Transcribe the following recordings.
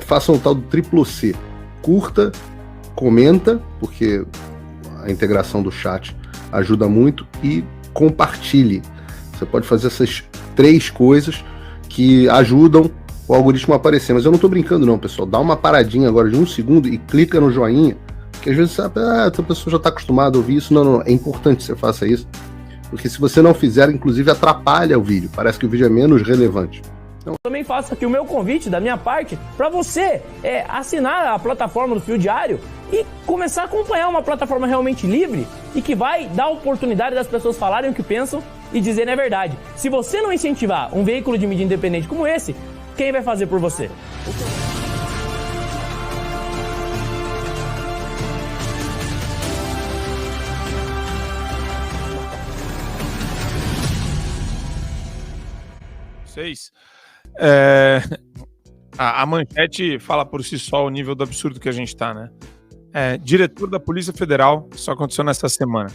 façam o tal do triplo C. Curta, comenta, porque a integração do chat ajuda muito, e compartilhe. Você pode fazer essas 3 coisas que ajudam o algoritmo a aparecer. Mas eu não estou brincando não, pessoal. Dá uma paradinha agora de 1 segundo e clica no joinha, porque às vezes sabe, essa pessoa já está acostumada a ouvir isso. Não, é importante que você faça isso, porque se você não fizer, inclusive atrapalha o vídeo. Parece que o vídeo é menos relevante. Então, também faço aqui o meu convite da minha parte para você assinar a plataforma do Fio Diário e começar a acompanhar uma plataforma realmente livre e que vai dar oportunidade das pessoas falarem o que pensam e dizerem a verdade. Se você não incentivar um veículo de mídia independente como esse, quem vai fazer por você? A manchete fala por si só o nível do absurdo que a gente tá, né? Diretor da Polícia Federal, isso aconteceu nesta semana,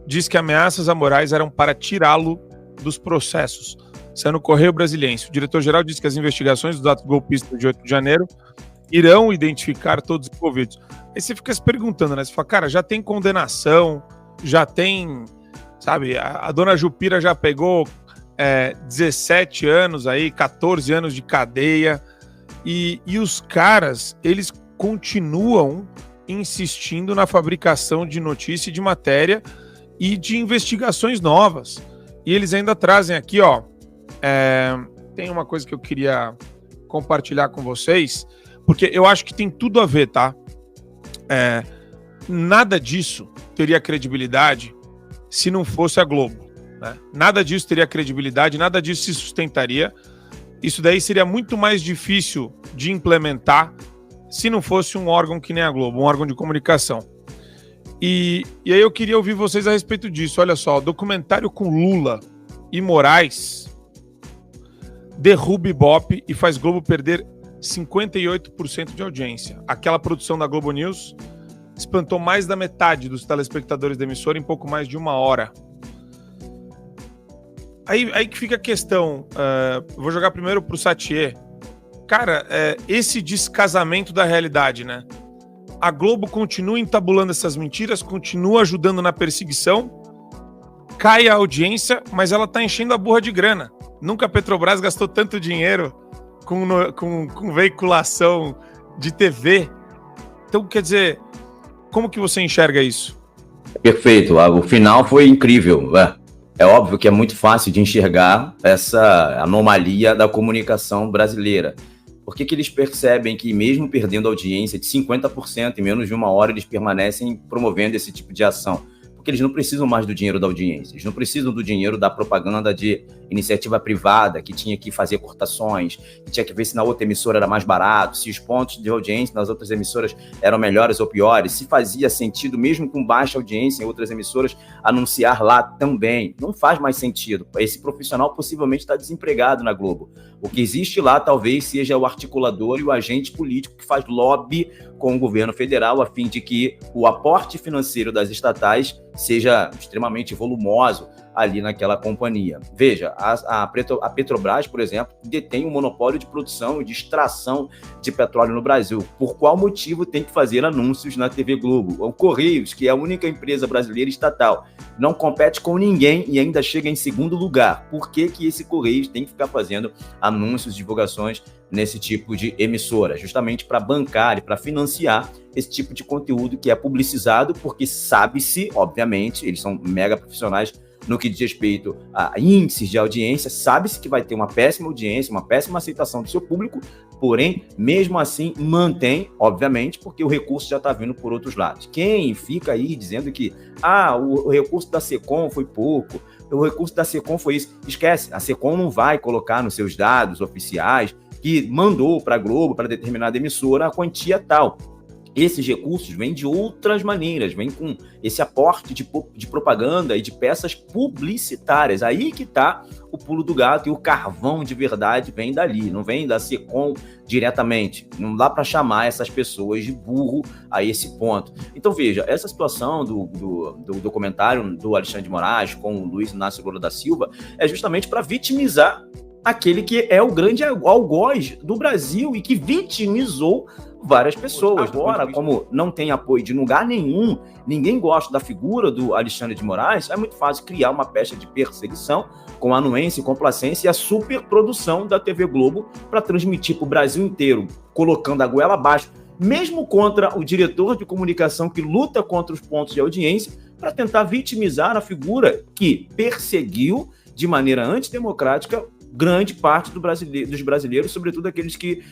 diz que ameaças a Moraes eram para tirá-lo dos processos. Saiu no Correio Brasiliense. O diretor-geral disse que as investigações dos atos golpistas de 8 de janeiro irão identificar todos os envolvidos. Aí você fica se perguntando, né? Você fala, cara, já tem condenação, já tem, sabe, a dona Jupira já pegou 17 anos aí, 14 anos de cadeia, e os caras, eles continuam insistindo na fabricação de notícia e de matéria e de investigações novas. E eles ainda trazem aqui, ó, tem uma coisa que eu queria compartilhar com vocês, porque eu acho que tem tudo a ver, tá? Nada disso teria credibilidade se não fosse a Globo, né? Nada disso teria credibilidade, nada disso se sustentaria. Isso daí seria muito mais difícil de implementar se não fosse um órgão que nem a Globo, um órgão de comunicação. E aí eu queria ouvir vocês a respeito disso. Olha só, documentário com Lula e Moraes derruba Ibope e faz Globo perder 58% de audiência. Aquela produção da Globo News espantou mais da metade dos telespectadores da emissora em pouco mais de 1 hora. Aí que fica a questão. Vou jogar primeiro pro Satier. Cara, esse descasamento da realidade, né? A Globo continua entabulando essas mentiras, continua ajudando na perseguição, cai a audiência, mas ela tá enchendo a burra de grana. Nunca a Petrobras gastou tanto dinheiro com veiculação de TV. Então, quer dizer, como que você enxerga isso? Perfeito, o final foi incrível. É óbvio que é muito fácil de enxergar essa anomalia da comunicação brasileira. Por que eles percebem que, mesmo perdendo audiência de 50% em menos de 1 hora, eles permanecem promovendo esse tipo de ação? Porque eles não precisam mais do dinheiro da audiência, eles não precisam do dinheiro da propaganda de iniciativa privada, que tinha que fazer cortações, que tinha que ver se na outra emissora era mais barato, se os pontos de audiência nas outras emissoras eram melhores ou piores, se fazia sentido, mesmo com baixa audiência em outras emissoras, anunciar lá também. Não faz mais sentido. Esse profissional possivelmente está desempregado na Globo. O que existe lá talvez seja o articulador e o agente político que faz lobby com o governo federal a fim de que o aporte financeiro das estatais seja extremamente volumoso ali naquela companhia. Veja, a Petrobras, por exemplo, detém um monopólio de produção e de extração de petróleo no Brasil. Por qual motivo tem que fazer anúncios na TV Globo? O Correios, que é a única empresa brasileira estatal, não compete com ninguém e ainda chega em segundo lugar. Por que esse Correios tem que ficar fazendo anúncios, divulgações nesse tipo de emissora? Justamente para bancar e para financiar esse tipo de conteúdo que é publicizado, porque sabe-se, obviamente, eles são mega profissionais no que diz respeito a índices de audiência, sabe-se que vai ter uma péssima audiência, uma péssima aceitação do seu público, porém, mesmo assim, mantém, obviamente, porque o recurso já está vindo por outros lados. Quem fica aí dizendo que o recurso da SECOM foi pouco, o recurso da SECOM foi isso, esquece, a SECOM não vai colocar nos seus dados oficiais que mandou para a Globo, para determinada emissora, a quantia tal. Esses recursos vêm de outras maneiras, vêm com esse aporte de propaganda e de peças publicitárias. Aí que está o pulo do gato, e o carvão de verdade vem dali, não vem da SECOM diretamente. Não dá para chamar essas pessoas de burro a esse ponto. Então veja, essa situação do documentário do Alexandre de Moraes com o Luiz Inácio Lula da Silva é justamente para vitimizar aquele que é o grande algoz do Brasil e que vitimizou várias pessoas. Agora, como não tem apoio de lugar nenhum, ninguém gosta da figura do Alexandre de Moraes, é muito fácil criar uma pecha de perseguição com anuência, complacência e a superprodução da TV Globo para transmitir para o Brasil inteiro, colocando a goela abaixo, mesmo contra o diretor de comunicação que luta contra os pontos de audiência, para tentar vitimizar a figura que perseguiu de maneira antidemocrática grande parte dos brasileiros, sobretudo aqueles que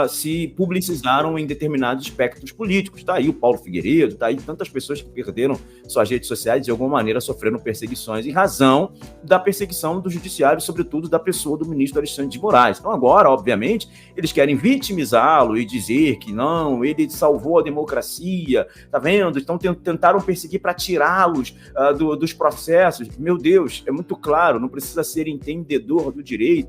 se publicizaram em determinados espectros políticos. Está aí o Paulo Figueiredo, está aí tantas pessoas que perderam suas redes sociais e de alguma maneira sofreram perseguições em razão da perseguição do judiciário, sobretudo da pessoa do ministro Alexandre de Moraes. Então agora, obviamente, eles querem vitimizá-lo e dizer que não, ele salvou a democracia, tá vendo? Então tentaram perseguir para tirá-los dos processos. Meu Deus, é muito claro, não precisa ser entendedor do direito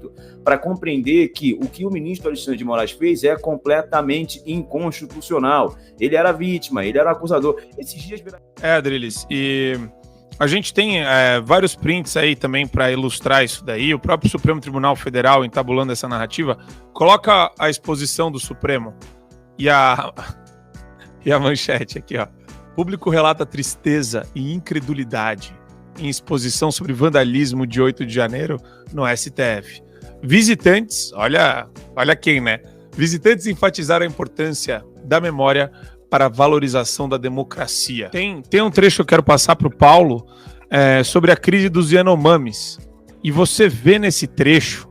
para compreender que o que o ministro Alexandre de Moraes fez é completamente inconstitucional. Ele era vítima, ele era acusador. Esses dias... Adriles, e a gente tem vários prints aí também para ilustrar isso daí. O próprio Supremo Tribunal Federal, entabulando essa narrativa, coloca a exposição do Supremo e a manchete aqui, ó. Público relata tristeza e incredulidade em exposição sobre vandalismo de 8 de janeiro no STF. Visitantes, olha quem, né? Visitantes enfatizaram a importância da memória para a valorização da democracia. Tem um trecho que eu quero passar para o Paulo sobre a crise dos Yanomamis. E você vê nesse trecho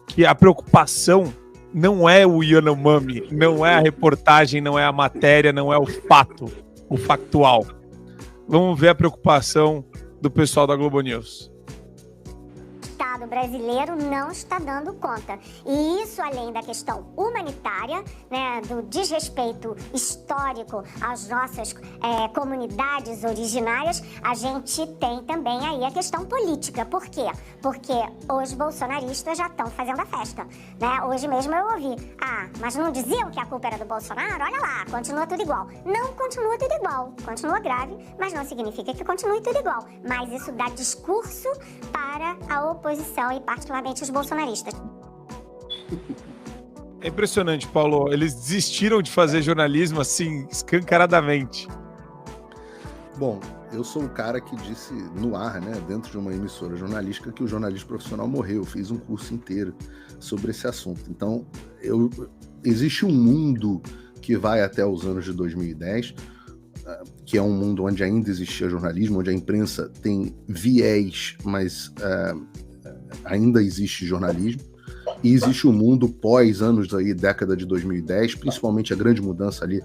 que a preocupação não é o Yanomami, não é a reportagem, não é a matéria, não é o fato, o factual. Vamos ver a preocupação do pessoal da Globo News. O Estado brasileiro não está dando conta. E isso, além da questão humanitária, né, do desrespeito histórico às nossas comunidades originárias, a gente tem também aí a questão política. Por quê? Porque os bolsonaristas já estão fazendo a festa, né? Hoje mesmo eu ouvi, mas não diziam que a culpa era do Bolsonaro? Olha lá, continua tudo igual. Não continua tudo igual. Continua grave, mas não significa que continue tudo igual. Mas isso dá discurso para a oposição e particularmente os bolsonaristas. É impressionante, Paulo. Eles desistiram de fazer jornalismo assim, escancaradamente. Bom, eu sou o cara que disse no ar, né, dentro de uma emissora jornalística, que o jornalismo profissional morreu. Eu fiz um curso inteiro sobre esse assunto. Então, existe um mundo que vai até os anos de 2010, que é um mundo onde ainda existia jornalismo, onde a imprensa tem viés, mas ainda existe jornalismo. E existe o mundo pós anos aí, década de 2010, principalmente a grande mudança ali,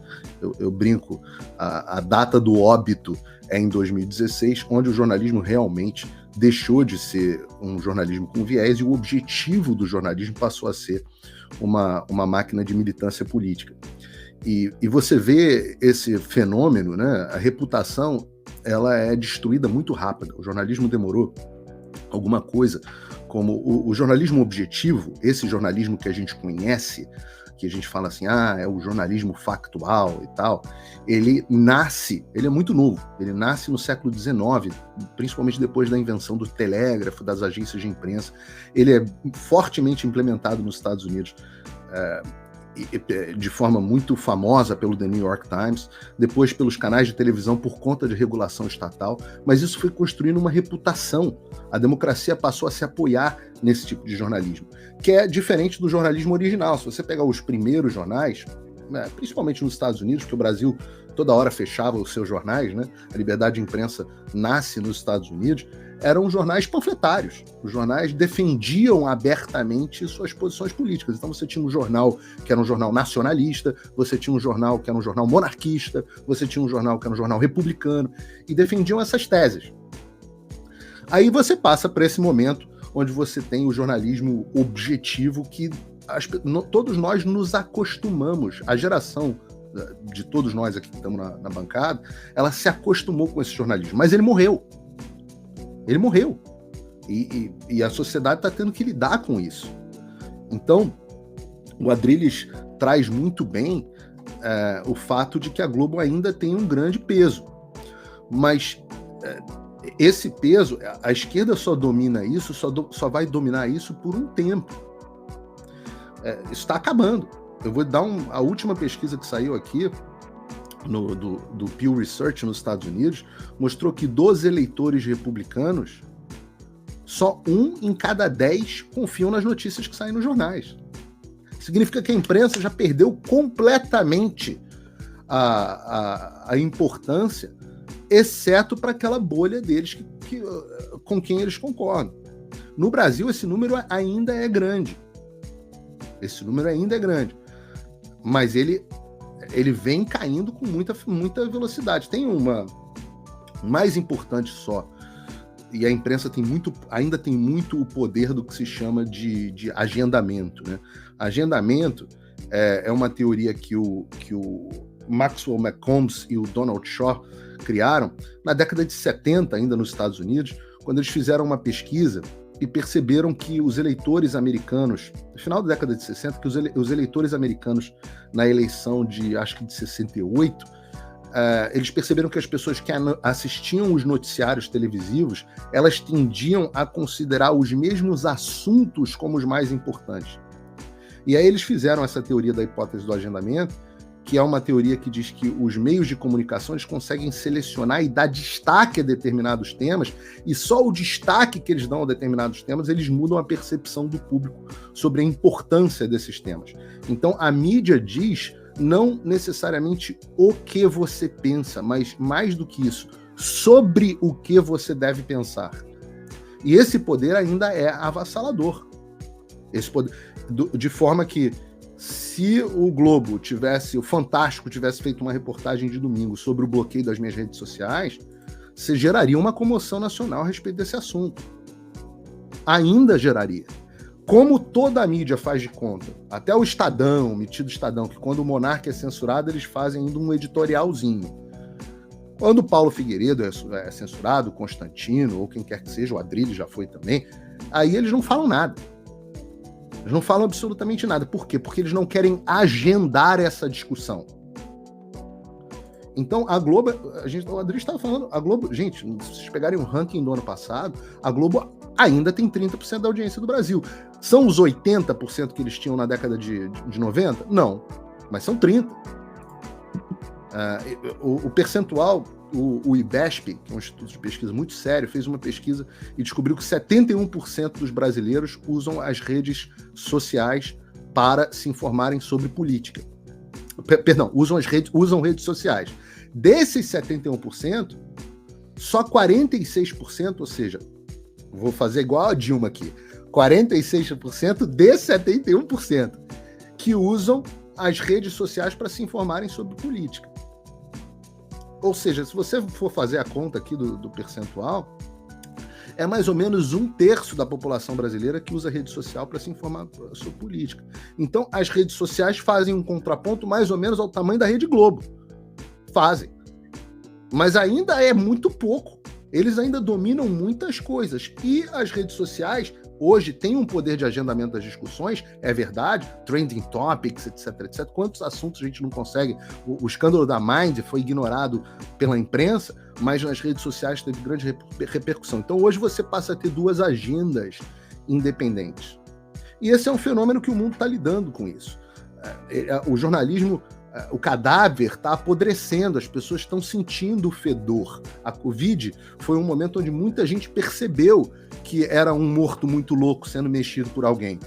eu brinco, a data do óbito é em 2016, onde o jornalismo realmente deixou de ser um jornalismo com viés e o objetivo do jornalismo passou a ser uma máquina de militância política. E você vê esse fenômeno, né? A reputação ela é destruída muito rápido. O jornalismo demorou alguma coisa como o jornalismo objetivo, esse jornalismo que a gente conhece, que a gente fala assim, é o jornalismo factual e tal, ele é muito novo, ele nasce no século XIX, principalmente depois da invenção do telégrafo, das agências de imprensa. Ele é fortemente implementado nos Estados Unidos, de forma muito famosa pelo The New York Times, depois pelos canais de televisão por conta de regulação estatal, mas isso foi construindo uma reputação. A democracia passou a se apoiar nesse tipo de jornalismo, que é diferente do jornalismo original. Se você pegar os primeiros jornais, né, principalmente nos Estados Unidos, que o Brasil toda hora fechava os seus jornais, né? A liberdade de imprensa nasce nos Estados Unidos, eram jornais panfletários. Os jornais defendiam abertamente suas posições políticas. Então você tinha um jornal que era um jornal nacionalista, você tinha um jornal que era um jornal monarquista, você tinha um jornal que era um jornal republicano, e defendiam essas teses. Aí você passa para esse momento onde você tem o jornalismo objetivo que todos nós nos acostumamos. A geração de todos nós aqui que estamos na bancada, ela se acostumou com esse jornalismo, mas ele morreu. Ele morreu. E a sociedade está tendo que lidar com isso. Então, o Adriles traz muito bem o fato de que a Globo ainda tem um grande peso. Mas esse peso, a esquerda só domina isso, só vai dominar isso por um tempo. Isso está acabando. Eu vou dar a última pesquisa que saiu aqui, do Pew Research nos Estados Unidos, mostrou que dos eleitores republicanos, só 1 em cada 10 confiam nas notícias que saem nos jornais. Significa que a imprensa já perdeu completamente a importância, exceto para aquela bolha deles com quem eles concordam. No Brasil, esse número ainda é grande. Mas ele vem caindo com muita velocidade. Tem uma mais importante só, e a imprensa ainda tem muito o poder do que se chama de agendamento, né? Agendamento é uma teoria que o Maxwell Malcolm e o Donald Shaw criaram na década de 70, ainda nos Estados Unidos, quando eles fizeram uma pesquisa e perceberam que os eleitores americanos, no final da década de 60, que os eleitores americanos na eleição de 68, eles perceberam que as pessoas que assistiam os noticiários televisivos, elas tendiam a considerar os mesmos assuntos como os mais importantes. E aí eles fizeram essa teoria da hipótese do agendamento, que é uma teoria que diz que os meios de comunicação eles conseguem selecionar e dar destaque a determinados temas, e só o destaque que eles dão a determinados temas, eles mudam a percepção do público sobre a importância desses temas. Então, a mídia diz não necessariamente o que você pensa, mas mais do que isso, sobre o que você deve pensar. E esse poder ainda é avassalador. Esse poder, de forma que, se o Globo o Fantástico tivesse feito uma reportagem de domingo sobre o bloqueio das minhas redes sociais, você geraria uma comoção nacional a respeito desse assunto. Ainda geraria. Como toda a mídia faz de conta, até o Estadão, o metido Estadão, que quando o monarca é censurado, eles fazem ainda um editorialzinho. Quando o Paulo Figueiredo é censurado, o Constantino, ou quem quer que seja, o Adrilho já foi também, aí eles não falam nada. Eles não falam absolutamente nada. Por quê? Porque eles não querem agendar essa discussão. Então, a Globo, o Adrilho estava falando, a Globo, gente, se vocês pegarem um ranking do ano passado, a Globo ainda tem 30% da audiência do Brasil. São os 80% que eles tinham na década de 90? Não, mas são 30%. O percentual, o IBESP, que é um instituto de pesquisa muito sério, fez uma pesquisa e descobriu que 71% dos brasileiros usam as redes sociais para se informarem sobre política. Perdão, usam redes sociais. Desses 71%, só 46%, ou seja, vou fazer igual a Dilma aqui, 46% de 71% que usam as redes sociais para se informarem sobre política. Ou seja, se você for fazer a conta aqui do percentual, é mais ou menos 1/3 da população brasileira que usa rede social para se informar sobre política. Então, as redes sociais fazem um contraponto mais ou menos ao tamanho da Rede Globo. Fazem. Mas ainda é muito pouco. Eles ainda dominam muitas coisas. E as redes sociais, hoje, têm um poder de agendamento das discussões, é verdade, trending topics, etc, etc. Quantos assuntos a gente não consegue? O escândalo da Mind foi ignorado pela imprensa, mas nas redes sociais teve grande repercussão. Então, hoje você passa a ter 2 agendas independentes. E esse é um fenômeno que o mundo está lidando com isso. O jornalismo, o cadáver está apodrecendo, as pessoas estão sentindo o fedor. A Covid foi um momento onde muita gente percebeu que era um morto muito louco sendo mexido por alguém,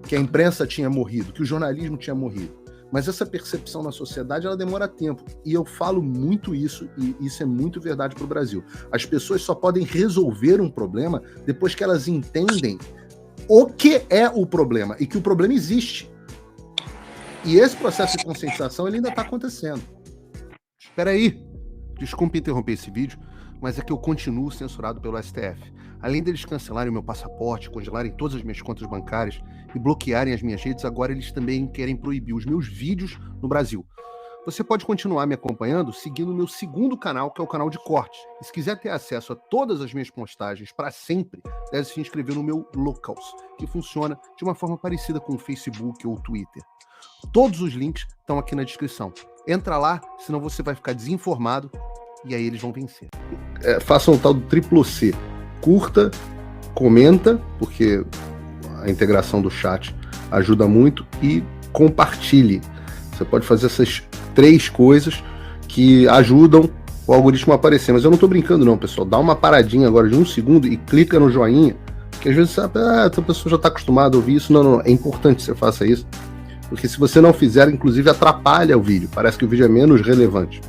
que a imprensa tinha morrido, que o jornalismo tinha morrido. Mas essa percepção na sociedade, ela demora tempo. E eu falo muito isso, e isso é muito verdade para o Brasil. As pessoas só podem resolver um problema depois que elas entendem o que é o problema e que o problema existe. E esse processo de conscientização ele ainda está acontecendo. Espera aí, desculpe interromper esse vídeo, mas é que eu continuo censurado pelo STF. Além deles cancelarem o meu passaporte, congelarem todas as minhas contas bancárias e bloquearem as minhas redes, agora eles também querem proibir os meus vídeos no Brasil. Você pode continuar me acompanhando seguindo o meu segundo canal, que é o canal de cortes. E se quiser ter acesso a todas as minhas postagens para sempre, deve se inscrever no meu Locals, que funciona de uma forma parecida com o Facebook ou o Twitter. Todos os links estão aqui na descrição. Entra lá, senão você vai ficar desinformado e aí eles vão vencer. façam o tal do triplo C. Curta, comenta, porque a integração do chat ajuda muito, e compartilhe. Você pode fazer essas 3 coisas que ajudam o algoritmo a aparecer. Mas eu não estou brincando não, pessoal. Dá uma paradinha agora de 1 segundo e clica no joinha, porque às vezes sabe, essa pessoa já está acostumada a ouvir isso. Não, é importante que você faça isso, porque se você não fizer, inclusive atrapalha o vídeo. Parece que o vídeo é menos relevante.